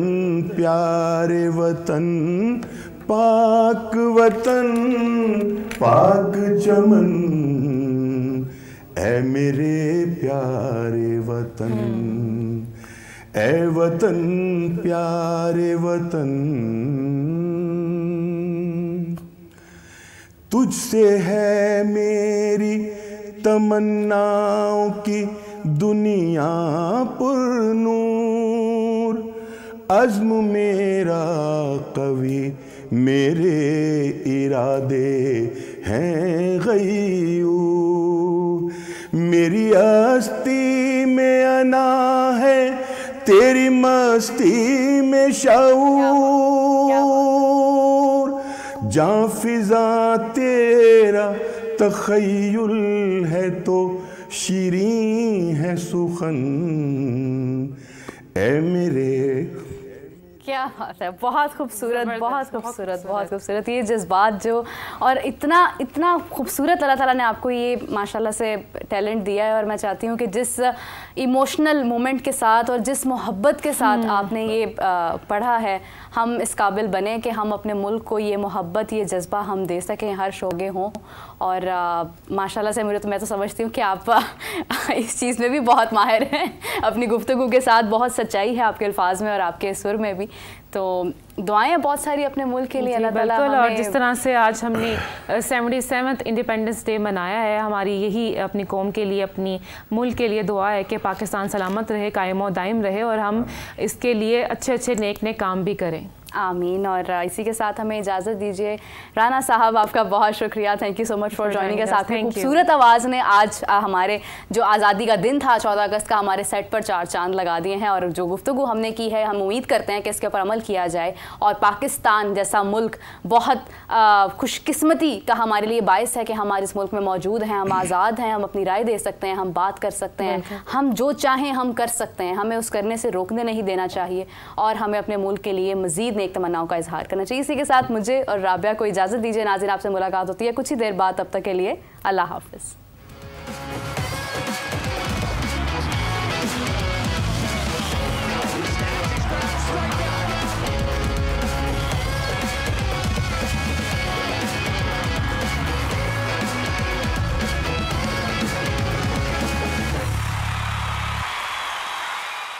प्यारे वतन, पाक वतन पाक चमन, ए मेरे प्यारे वतन, ए वतन प्यारे वतन, तुझसे है मेरी तमन्नाओं की दुनिया पुरनूर, अज़्म मेरा कवी, मेरे इरादे हैं गयूर, मेरी हस्ती में अना है, तेरी मस्ती में शऊर, जहाँ फिजा तेरा तख़य्युल है तो शीरीं है सुखन, ए मेरे। क्या बात है, बहुत खूबसूरत, बहुत खूबसूरत, बहुत खूबसूरत ये जज्बात जो, और इतना खूबसूरत अल्लाह ताला ने आपको ये माशाल्लाह से टैलेंट दिया है। और मैं चाहती हूँ कि जिस इमोशनल मोमेंट के साथ और जिस मोहब्बत के साथ आपने ये पढ़ा है, हम इस काबिल बने कि हम अपने मुल्क को ये मोहब्बत, ये जज्बा हम दे सकें, हर शोगे हों। और माशाल्लाह से मैं तो समझती हूँ कि आप इस चीज़ में भी बहुत माहिर हैं, अपनी गुफ्तगू के साथ बहुत सच्चाई है आपके अल्फाज में और आपके सुर में भी। तो दुआएं बहुत सारी अपने मुल्क के लिए अल्लाह ताला हमें। और जिस तरह से आज हमने 77वां इंडिपेंडेंस डे मनाया है, हमारी यही अपनी कौम के लिए, अपनी मुल्क के लिए दुआ है कि पाकिस्तान सलामत रहे, कायम और दायम रहे, और हम इसके लिए अच्छे अच्छे नेक काम भी करें। आमीन। और इसी के साथ हमें इजाज़त दीजिए। राना साहब, आपका बहुत शुक्रिया, thank you so much for joining us. आपकी खूबसूरत आवाज़ ने आज हमारे जो आज़ादी का दिन था 14 अगस्त का, हमारे सेट पर 4 चांद लगा दिए हैं। और जो गुफ्तगू हमने की है, हम उम्मीद करते हैं कि इसके ऊपर अमल किया जाए, और पाकिस्तान जैसा मुल्क बहुत खुशकिस्मती का हमारे लिए बायस है कि हम आज इस मुल्क में मौजूद हैं, हम आज़ाद हैं, हम अपनी राय दे सकते हैं, हम बात कर सकते हैं, हम जो चाहें हम कर सकते हैं, हमें उस करने से रोकने नहीं देना चाहिए, और हमें अपने मुल्क के लिए मज़ीद नेक तमन्नाओं का इजहार करना चाहिए। इसी के साथ मुझे और राबिया को इजाज़त दीजिए। नाज़रीन, आपसे मुलाकात होती है कुछ ही देर बाद, तब तक के लिए अल्लाह हाफ़िज़।